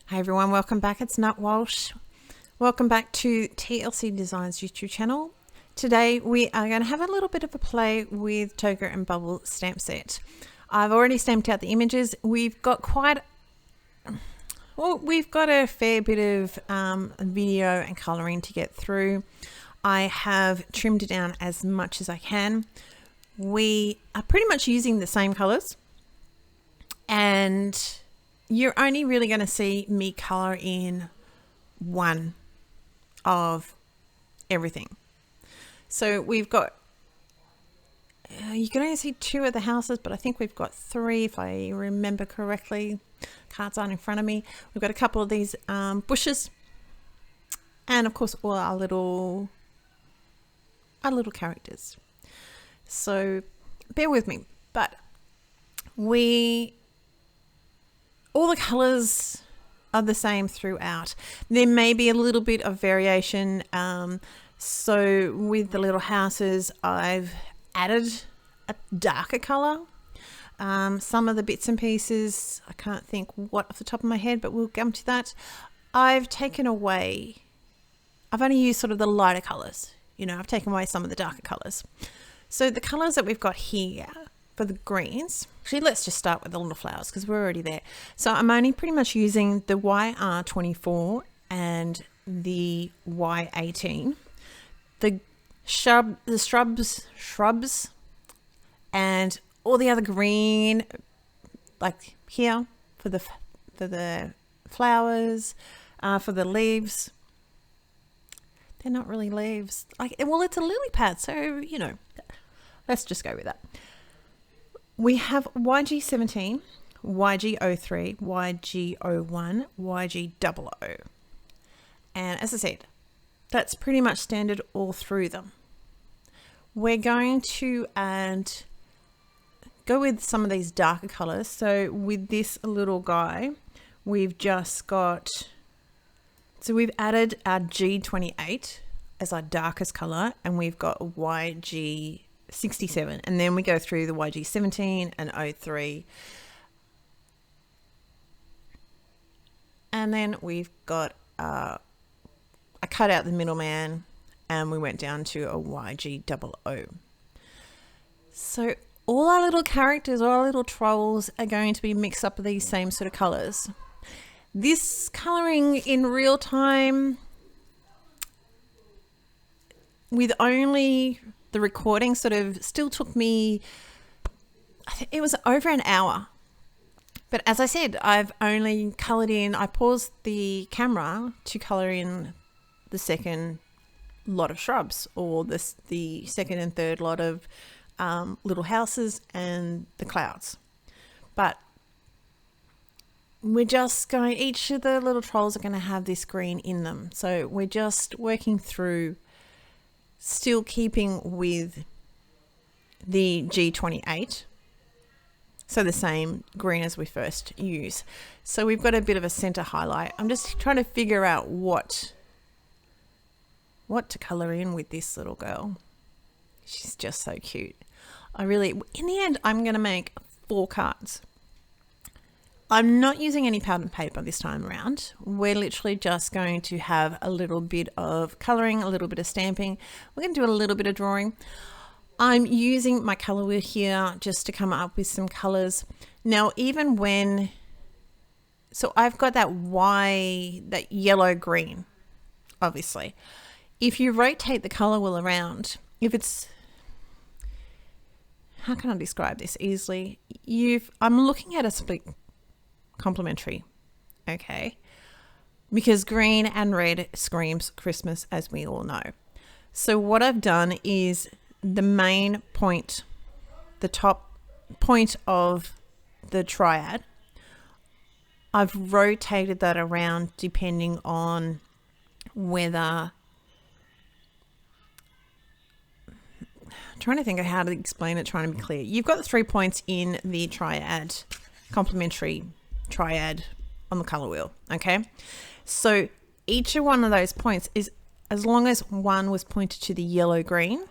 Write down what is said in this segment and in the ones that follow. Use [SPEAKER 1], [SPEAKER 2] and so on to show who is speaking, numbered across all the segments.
[SPEAKER 1] Hi everyone, welcome back. It's Nat Walsh. Welcome back to TLC Designs YouTube channel. Today we are going to have a little bit of a play with Toga and Bubble stamp set. I've already stamped out the images. We've got a fair bit of video and colouring to get through. I have trimmed it down as much as I can. We are pretty much using the same colours, and you're only really going to see me colour in one of everything. So we've got, you can only see two of the houses, but I think we've got three if I remember correctly. Cards aren't in front of me. We've got a couple of these bushes, and of course all our little characters. So bear with me, but all the colours are the same throughout. There may be a little bit of variation. So with the little houses, I've added a darker colour. Some of the bits and pieces, I can't think what off the top of my head, but we'll come to that. I've only used sort of the lighter colours. You know, I've taken away some of the darker colours. So the colours that we've got here for the greens, actually let's just start with the little flowers because we're already there. So I'm only pretty much using the YR24 and the Y18. The shrubs and all the other green, like here for the flowers, for the leaves. They're not really leaves. Well, it's a lily pad, so you know, let's just go with that. We have YG17, YG03, YG01, YG00. And as I said, that's pretty much standard all through them. We're going to go with some of these darker colors. So with this little guy, we've added our G28 as our darkest color, and we've got YG67, and then we go through the YG17 and 03. And then we've got I cut out the middleman and we went down to a YG00. So all our little characters, all our little trolls are going to be mixed up with these same sort of colors. This coloring in real time with only the recording sort of still took me, I think it was over an hour. But as I said, I've only colored in, I paused the camera to color in the second lot of shrubs, or the second and third lot of little houses and the clouds. But we're just going, each of the little trolls are going to have this green in them. So we're just working through, still keeping with the G28. So the same green as we first use. So we've got a bit of a center highlight. I'm just trying to figure out what to color in with this little girl. She's just so cute. In the end, I'm going to make 4 cards. I'm not using any pattern paper this time around. We're literally just going to have a little bit of coloring, a little bit of stamping. We're going to do a little bit of drawing. I'm using my color wheel here just to come up with some colors. Now, so I've got that yellow green, obviously. If you rotate the color wheel around, how can I describe this easily? I'm looking at a split complementary, okay? Because green and red screams Christmas, as we all know. So what I've done is the main point, the top point of the triad, I've rotated that around depending on whether, I'm trying to think of how to explain it, trying to be clear. You've got the 3 points in the triad, complementary triad on the color wheel, okay? So each of one of those points is, as long as one was pointed to the yellow green,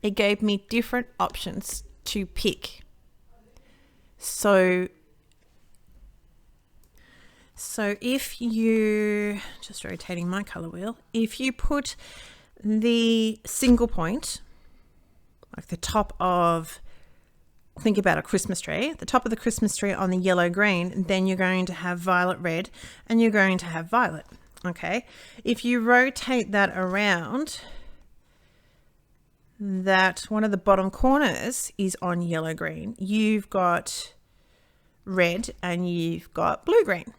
[SPEAKER 1] it gave me different options to pick. So So if you, just rotating my color wheel, if you put the single point, like the top of, think about a Christmas tree, the top of the Christmas tree on the yellow green, then you're going to have violet red and you're going to have violet. Okay. If you rotate that around, that one of the bottom corners is on yellow green, you've got red and you've got blue green.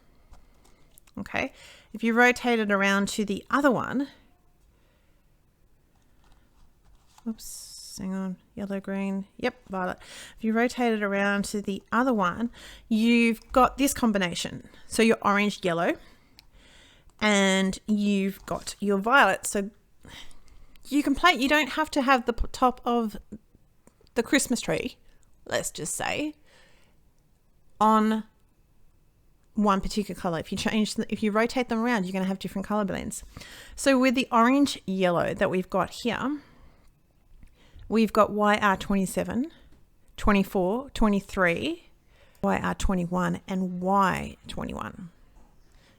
[SPEAKER 1] Okay. If you rotate it around to the other one, oops, hang on, yellow, green, yep, violet. If you rotate it around to the other one, you've got this combination. So your orange, yellow, and you've got your violet. So you can play, you don't have to have the top of the Christmas tree, let's just say, on one particular color. If you change, if you rotate them around, you're going to have different color blends. So with the orange, yellow that we've got here, we've got YR27, 24, 23, YR21, and Y21.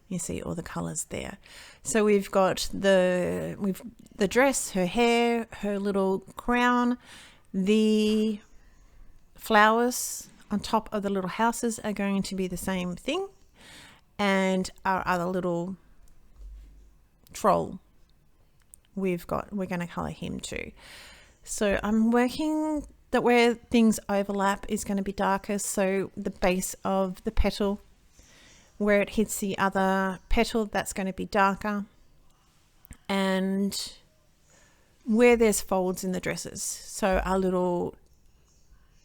[SPEAKER 1] You see all the colors there. So we've got the dress, her hair, her little crown, the flowers on top of the little houses are going to be the same thing, and our other little troll, we're going to color him too. So I'm working that where things overlap is going to be darker. So the base of the petal, where it hits the other petal, that's going to be darker. And where there's folds in the dresses. So our little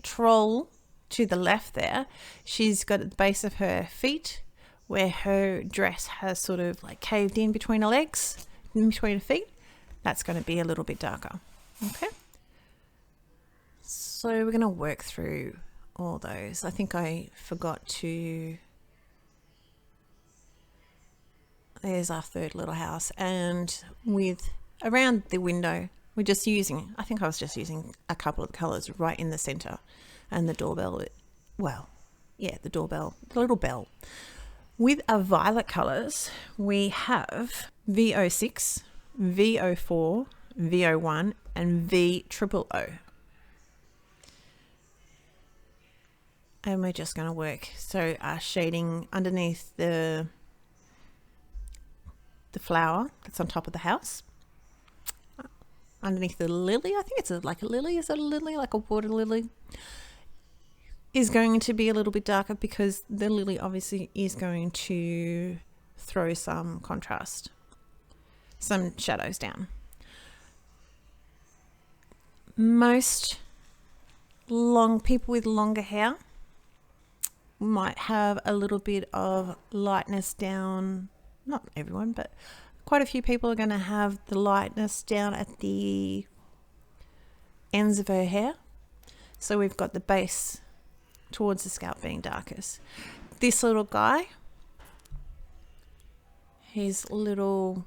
[SPEAKER 1] troll to the left there, she's got at the base of her feet where her dress has sort of like caved in between her legs, in between her feet. That's going to be a little bit darker. Okay. So we're going to work through all those. I think I forgot to, there's our third little house, and with around the window, we're just using, I think I was just using a couple of the colors right in the center, and the doorbell, well, yeah, the doorbell, the little bell. With our violet colors, we have V06, V04, V01, and V000. And we're just going to work. So our shading underneath the flower that's on top of the house, underneath the lily, I think it's like a lily, is it a lily, like a water lily, is going to be a little bit darker because the lily obviously is going to throw some contrast, some shadows down. Most people with longer hair might have a little bit of lightness down, not everyone, but quite a few people are going to have the lightness down at the ends of her hair. So we've got the base towards the scalp being darkest. This little guy, his little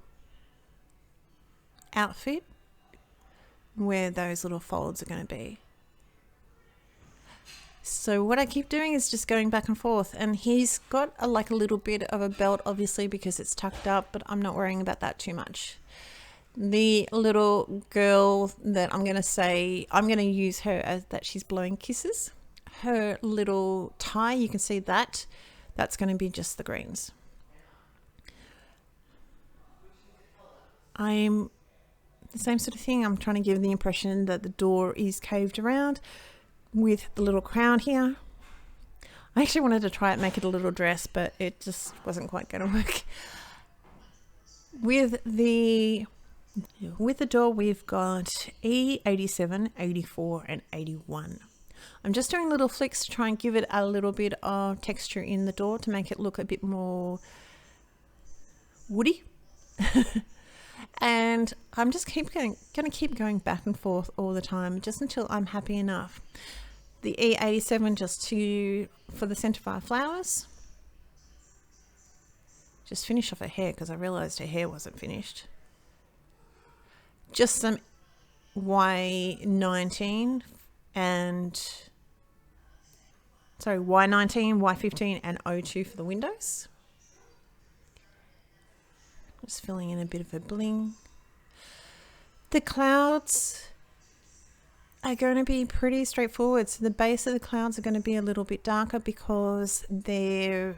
[SPEAKER 1] outfit, where those little folds are going to be. So what I keep doing is just going back and forth, and he's got like a little bit of a belt obviously because it's tucked up, but I'm not worrying about that too much. The little girl that I'm going to use her as that she's blowing kisses. Her little tie, you can see that's going to be just the greens. I'm the same sort of thing. I'm trying to give the impression that the door is caved around with the little crown here. I actually wanted to try it, make it a little dress, but it just wasn't quite going to work. With the door, we've got E87, 84, and 81. I'm just doing little flicks to try and give it a little bit of texture in the door to make it look a bit more woody. And I'm just going to keep going back and forth all the time, just until I'm happy enough. The E87 just for the center of our flowers. Just finish off her hair because I realized her hair wasn't finished. Just some Y19 and Y19, Y15 and O2 for the windows. Just filling in a bit of a bling. The clouds are going to be pretty straightforward. So the base of the clouds are going to be a little bit darker because they're,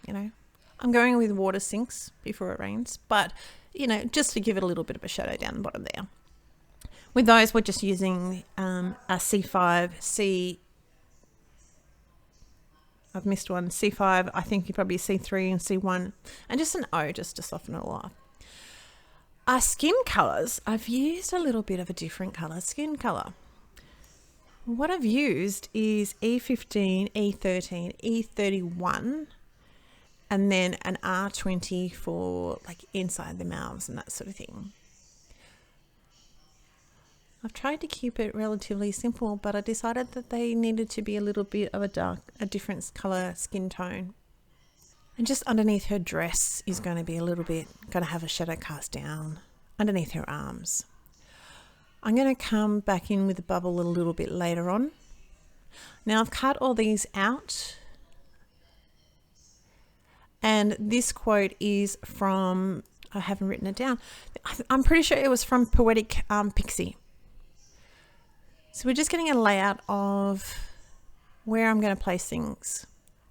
[SPEAKER 1] you know, I'm going with water sinks before it rains, but, you know, just to give it a little bit of a shadow down the bottom there. With those, we're just using a C5, I've missed one, C5, I think you probably C3 and C1, and just an O just to soften it all up. Our skin colours, I've used a little bit of a different colour skin colour. What I've used is E15, E13, E31, and then an R20 for like inside the mouths and that sort of thing. I've tried to keep it relatively simple, but I decided that they needed to be a little bit of a different colour skin tone. And just underneath her dress is going to be going to have a shadow cast down underneath her arms. I'm going to come back in with the bubble a little bit later on. Now I've cut all these out. And this quote is from, I haven't written it down. I'm pretty sure it was from Poetic Pixie. So we're just getting a layout of where I'm going to place things.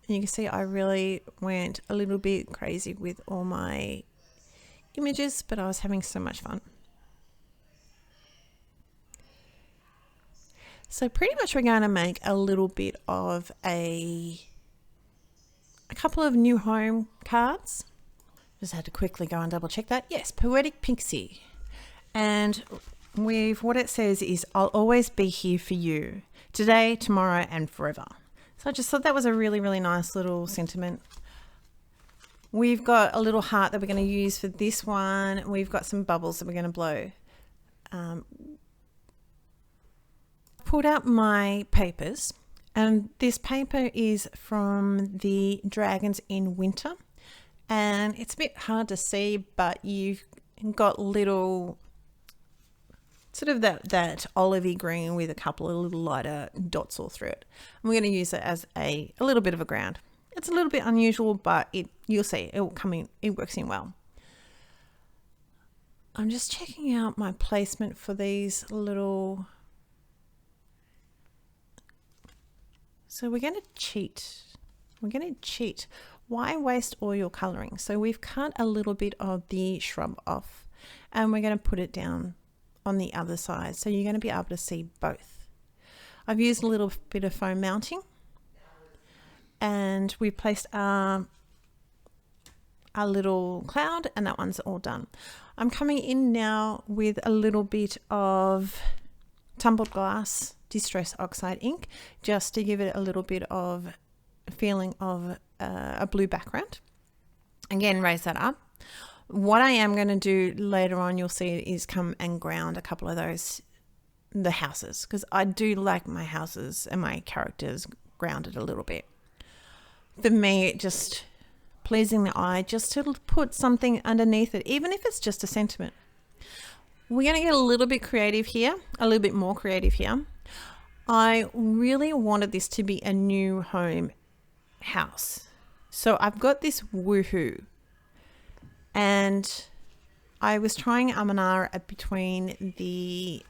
[SPEAKER 1] And you can see I really went a little bit crazy with all my images, but I was having so much fun. So pretty much we're going to make a little bit of a couple of new home cards. Just had to quickly go and double check that. Yes, Poetic Pixie. And what it says is, I'll always be here for you, today, tomorrow, and forever. So I just thought that was a really, really nice little sentiment. We've got a little heart that we're going to use for this one. We've got some bubbles that we're going to blow. Pulled out my papers, and this paper is from the Dragons in Winter. And it's a bit hard to see, but you've got little sort of that olivey green with a couple of little lighter dots all through it. And we're going to use it as a little bit of a ground. It's a little bit unusual, but you'll see it will come in. It works in well. I'm just checking out my placement for these little. So we're going to cheat. Why waste all your colouring? So we've cut a little bit of the shrub off, and we're going to put it down on the other side, so you're going to be able to see both. I've used a little bit of foam mounting, and we placed our little cloud, and that one's all done. I'm coming in now with a little bit of tumbled glass distress oxide ink, just to give it a little bit of a feeling of a blue background. Again, raise that up. What I am going to do later on, you'll see, is come and ground a couple of the houses, because I do like my houses and my characters grounded a little bit. For me, just pleasing the eye, just to put something underneath it, even if it's just a sentiment. We're going to get a little bit creative here, a little bit more creative here. I really wanted this to be a new home house. So I've got this woohoo. And I was trying Amanara between the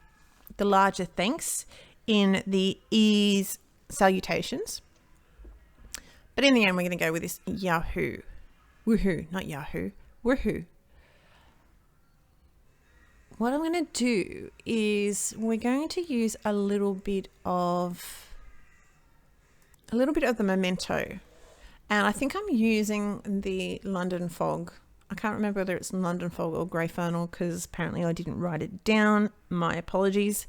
[SPEAKER 1] larger thanks in the ease salutations. But in the end, we're going to go with this Yahoo. Woohoo, not Yahoo. Woohoo. What I'm going to do is we're going to use a little bit of the memento. And I think I'm using the London Fog. I can't remember whether it's London Fog or Grey Funnel, because apparently I didn't write it down. My apologies.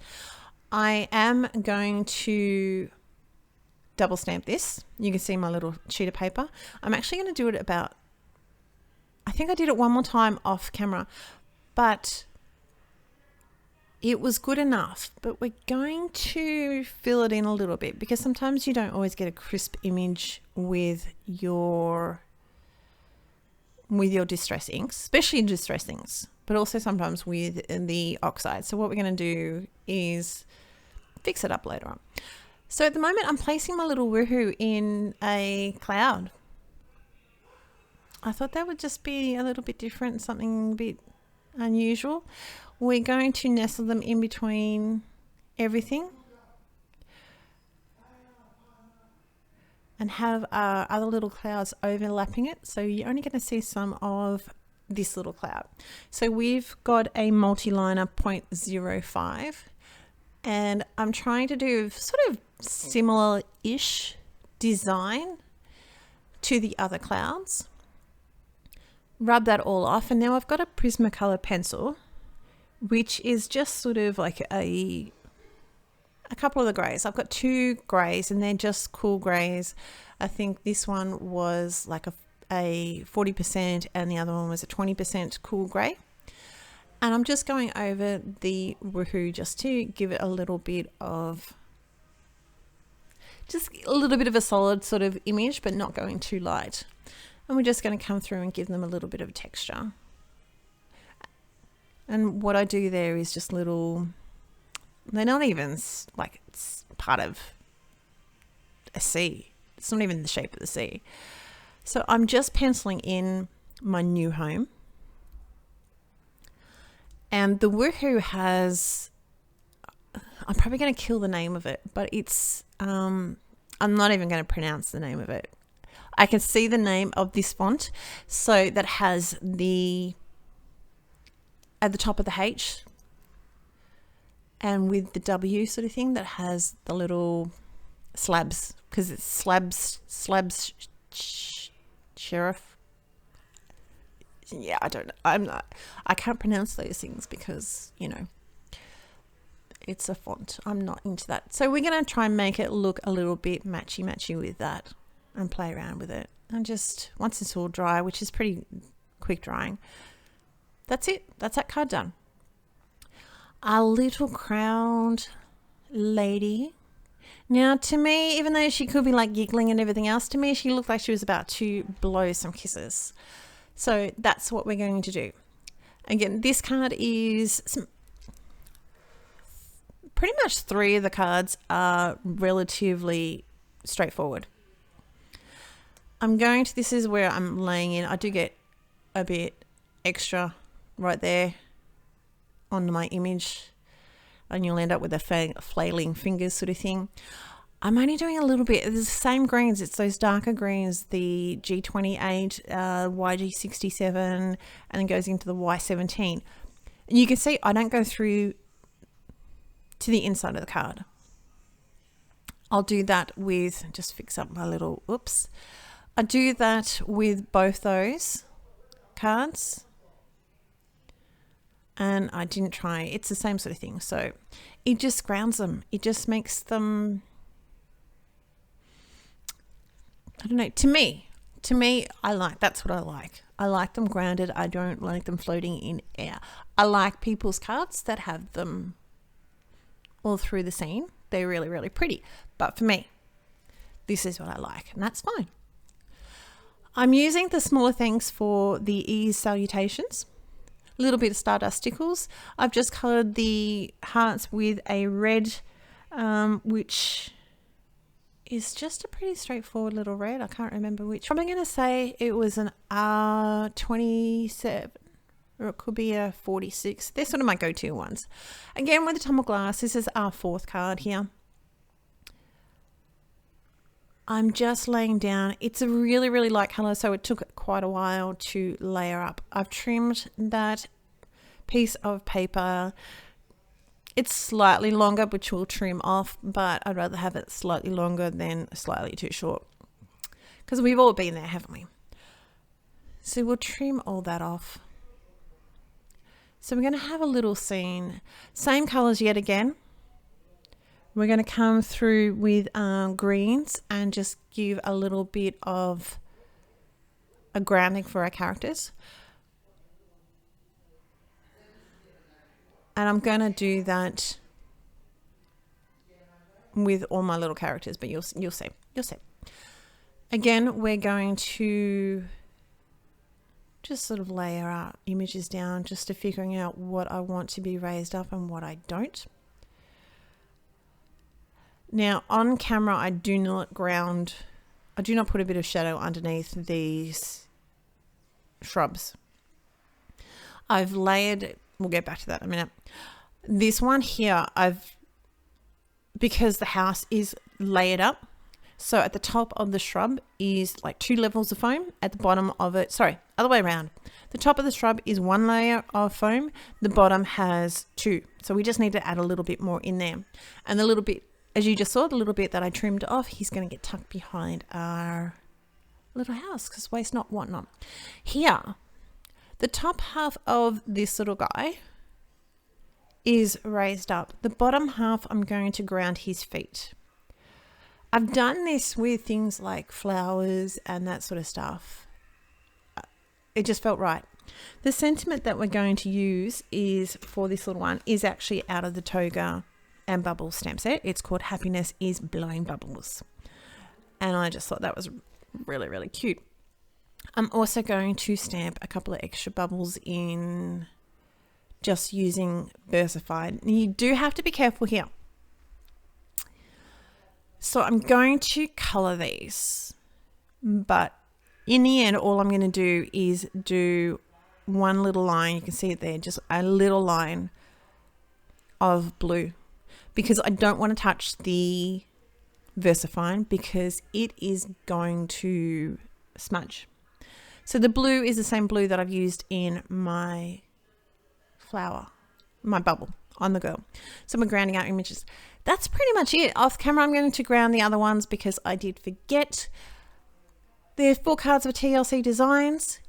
[SPEAKER 1] I am going to double stamp this. You can see my little sheet of paper. I'm actually going to do it I think I did it one more time off camera, but it was good enough. But we're going to fill it in a little bit, because sometimes you don't always get a crisp image with your distress inks, especially distress inks, but also sometimes with the oxide. So what we're going to do is fix it up later on. So at the moment, I'm placing my little woohoo in a cloud. I thought that would just be a little bit different, something a bit unusual. We're going to nestle them in between everything and have other little clouds overlapping it. So you're only going to see some of this little cloud. So we've got a multi-liner 0.05 and I'm trying to do sort of similar-ish design to the other clouds. Rub that all off, and now I've got a Prismacolor pencil, which is just sort of like a couple of the greys. I've got 2 greys and they're just cool greys. I think this one was like a 40% and the other one was a 20% cool grey. And I'm just going over the woohoo just to give it a little bit of, just a little bit of a solid sort of image, but not going too light. And we're just going to come through and give them a little bit of texture. And what I do there is just little, they're not even like it's part of a sea. It's not even the shape of the sea. So I'm just penciling in my new home. And the woohoo has, I'm probably going to kill the name of it, but it's, I'm not even going to pronounce the name of it. I can see the name of this font. So that has the, at the top of the H and with the W sort of thing that has the little slabs, because it's slabs sheriff. Yeah, I can't pronounce those things because, you know, it's a font. I'm not into that. So we're going to try and make it look a little bit matchy with that and play around with it. And just once it's all dry, which is pretty quick drying, that's it. That's that card done. Our little crowned lady. Now, to me, even though she could be like giggling and everything else, to me, she looked like she was about to blow some kisses. So that's what we're going to do. Again, this card is pretty much 3 of the cards are relatively straightforward. I'm going to, this is where I'm laying in. I do get a bit extra right there on my image, and you'll end up with a flailing fingers sort of thing. I'm only doing a little bit. It's the same greens. It's those darker greens, the G28, YG67, and then goes into the Y17. And you can see I don't go through to the inside of the card. I'll do that with, just fix up my little, oops. I do that with both those cards. And I didn't try, it's the same sort of thing. So it just grounds them. It just makes them, I don't know, to me, that's what I like. I like them grounded. I don't like them floating in air. I like people's cards that have them all through the scene. They're really, really pretty. But for me, this is what I like, and that's fine. I'm using the smaller things for the ease salutations. A little bit of Stardust Stickles. I've just coloured the hearts with a red, which is just a pretty straightforward little red. I can't remember which. I'm going to say it was an R27 or it could be a 46. They're sort of my go-to ones. Again, with the tumble glass, this is our 4th card here. I'm just laying down. It's a really, really light color, so it took quite a while to layer up. I've trimmed that piece of paper. It's slightly longer, which we'll trim off, but I'd rather have it slightly longer than slightly too short, because we've all been there, haven't we? So we'll trim all that off. So we're going to have a little scene. Same colors yet again. We're going to come through with greens and just give a little bit of a grounding for our characters. And I'm going to do that with all my little characters, but you'll see. Again, we're going to just sort of layer our images down just to figuring out what I want to be raised up and what I don't. Now on camera, I do not put a bit of shadow underneath these shrubs. I've layered, we'll get back to that in a minute. This one here, because the house is layered up, so at the top of the shrub is like 2 levels of foam. At the bottom of it, sorry, other way around. The top of the shrub is 1 layer of foam. The bottom has 2. So we just need to add a little bit more in there. And the little bit, as you just saw, the little bit that I trimmed off, he's going to get tucked behind our little house because waste not, want not. Here, the top half of this little guy is raised up. The bottom half, I'm going to ground his feet. I've done this with things like flowers and that sort of stuff. It just felt right. The sentiment that we're going to use is for this little one is actually out of the Toga and Bubbles stamp set. It's called Happiness is Blowing Bubbles. And I just thought that was really, really cute. I'm also going to stamp a couple of extra bubbles in just using versified. You do have to be careful here. So I'm going to color these, but in the end, all I'm going to do is do one little line. You can see it there, just a little line of blue, because I don't want to touch the VersaFine because it is going to smudge. So the blue is the same blue that I've used in my flower, my bubble on the girl. So we're grounding our images. That's pretty much it. Off camera, I'm going to ground the other ones because I did forget. There's 4 cards of TLC Designs.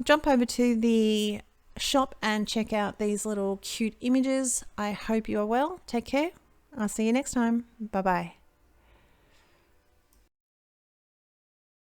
[SPEAKER 1] Jump over to the shop and check out these little cute images. I hope you are well. Take care. I'll see you next time. Bye-bye.